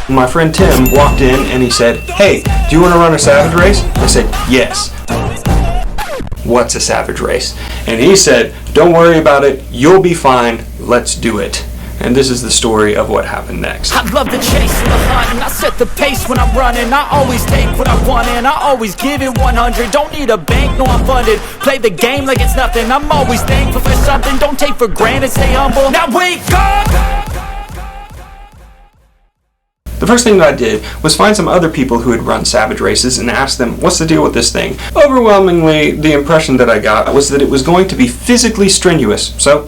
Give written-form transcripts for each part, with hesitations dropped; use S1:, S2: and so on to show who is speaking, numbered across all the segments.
S1: My friend Tim walked in and he said, "Hey, do you want to run a Savage race?" I said, "Yes." "What's a Savage race?" And he said, "Don't worry about it, you'll be fine, let's do it." And this is the story of what happened next.
S2: I love the chase and the hunt, and I set the pace when I'm running. I always take what I want and I always give it 100. Don't need a bank, no I'm funded. Play the game like it's nothing. I'm always thankful for something. Don't take for granted, stay humble. Now wake up!
S1: The first thing that I did was find some other people who had run Savage races and ask them, what's the deal with this thing? Overwhelmingly, the impression that I got was that it was going to be physically strenuous. So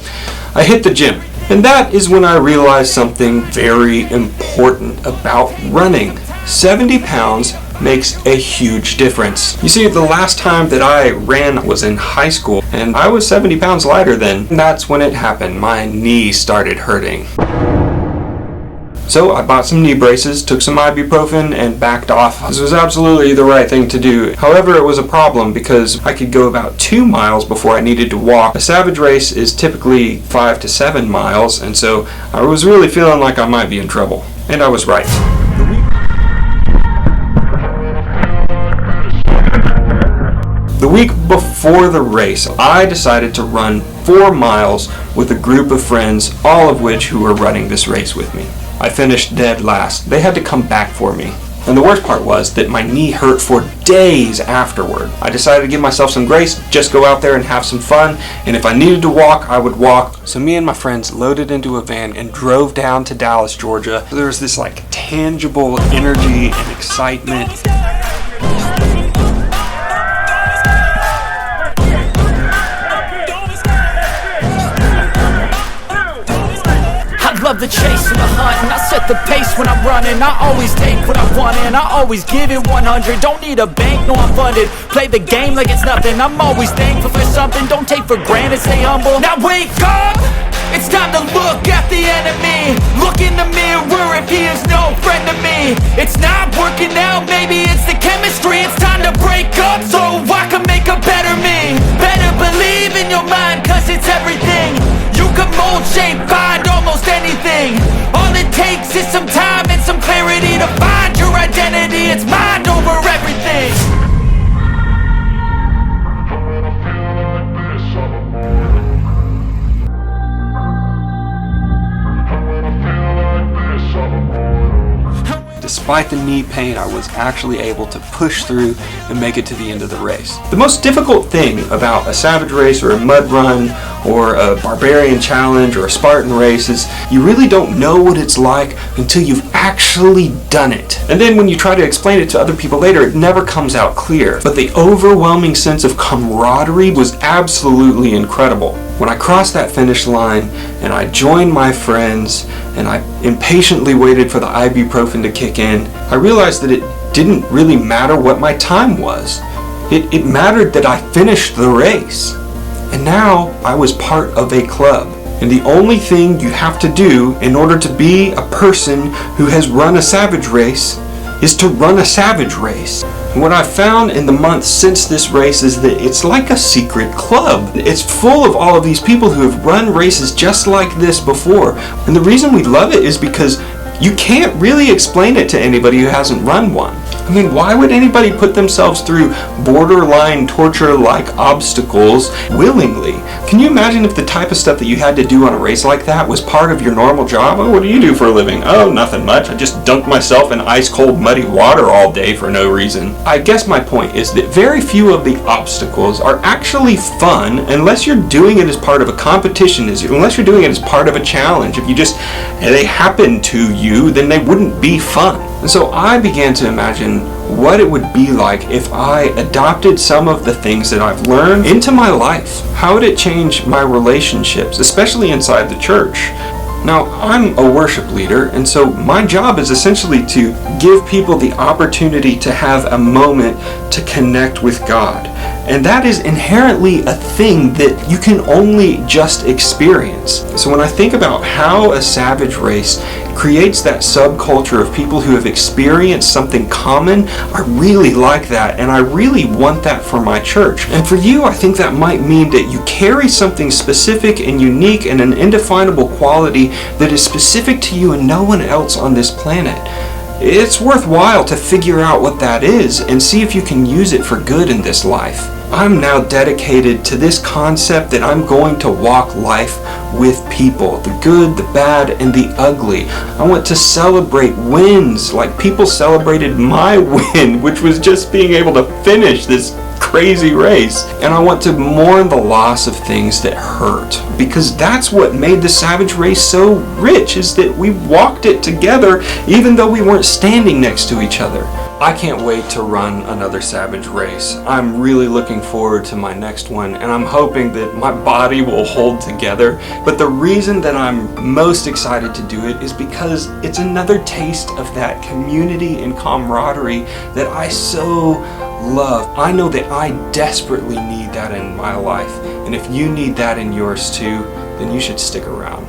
S1: I hit the gym. And that is when I realized something very important about running. 70 pounds makes a huge difference. You see, the last time that I ran was in high school, and I was 70 pounds lighter then. And that's when it happened. My knee started hurting. So I bought some knee braces, took some ibuprofen, and backed off. This was absolutely the right thing to do. However, it was a problem because I could go about 2 miles before I needed to walk. A Savage race is typically 5 to 7 miles, and so I was really feeling like I might be in trouble. And I was right. The week before the race, I decided to run 4 miles with a group of friends, all of which who were running this race with me. I finished dead last. They had to come back for me. And the worst part was that my knee hurt for days afterward. I decided to give myself some grace, just go out there and have some fun, and if I needed to walk, I would walk. So me and my friends loaded into a van and drove down to Dallas, Georgia. There was this like tangible energy and excitement.
S2: Love the chase and the hunt, and I set the pace when I'm running. I always take what I want and I always give it 100. Don't need a bank, no I'm funded. Play the game like it's nothing. I'm always thankful for something. Don't take for granted, stay humble. Now wake up! It's time to look at the enemy. Look in the mirror if he is no friend to me. It's not working out, maybe it's the chemistry. It's time to break up so I can make a better me. Better believe in your mind, cause it's everything. You can mold, shape, find almost anything. All it takes is some time and some clarity to find your identity. It's mind over everything.
S1: Despite the knee pain, I was actually able to push through and make it to the end of the race. The most difficult thing about a Savage race or a mud run or a barbarian challenge or a Spartan race is you really don't know what it's like until you've actually done it. And then when you try to explain it to other people later, it never comes out clear. But the overwhelming sense of camaraderie was absolutely incredible. When I crossed that finish line and I joined my friends and I impatiently waited for the ibuprofen to kick in, I realized that it didn't really matter what my time was. It mattered that I finished the race. And now I was part of a club. And the only thing you have to do in order to be a person who has run a Savage race is to run a Savage race. And what I've found in the months since this race is that it's like a secret club. It's full of all of these people who have run races just like this before. And the reason we love it is because you can't really explain it to anybody who hasn't run one. I mean, why would anybody put themselves through borderline torture-like obstacles willingly? Can you imagine if the type of stuff that you had to do on a race like that was part of your normal job? Oh, what do you do for a living? Oh, nothing much. I just dunk myself in ice-cold, muddy water all day for no reason. I guess my point is that very few of the obstacles are actually fun unless you're doing it as part of a competition, unless you're doing it as part of a challenge. If they happen to you, then they wouldn't be fun. And so I began to imagine what it would be like if I adopted some of the things that I've learned into my life. How would it change my relationships, especially inside the church? Now, I'm a worship leader, and so my job is essentially to give people the opportunity to have a moment to connect with God. And that is inherently a thing that you can only just experience. So when I think about how a Savage race creates that subculture of people who have experienced something common, I really like that, and I really want that for my church. And for you, I think that might mean that you carry something specific and unique and an indefinable quality that is specific to you and no one else on this planet. it's worthwhile to figure out what that is and see if you can use it for good in this life. I'm now dedicated to this concept that I'm going to walk life with people, the good, the bad, and the ugly. I want to celebrate wins like people celebrated my win, which was just being able to finish this crazy race. And I want to mourn the loss of things that hurt, because that's what made the Savage Race so rich, is that we walked it together even though we weren't standing next to each other. I can't wait to run another Savage Race. I'm really looking forward to my next one, and I'm hoping that my body will hold together. But the reason that I'm most excited to do it is because it's another taste of that community and camaraderie that I so love. I know that I desperately need that in my life, and if you need that in yours too, then you should stick around.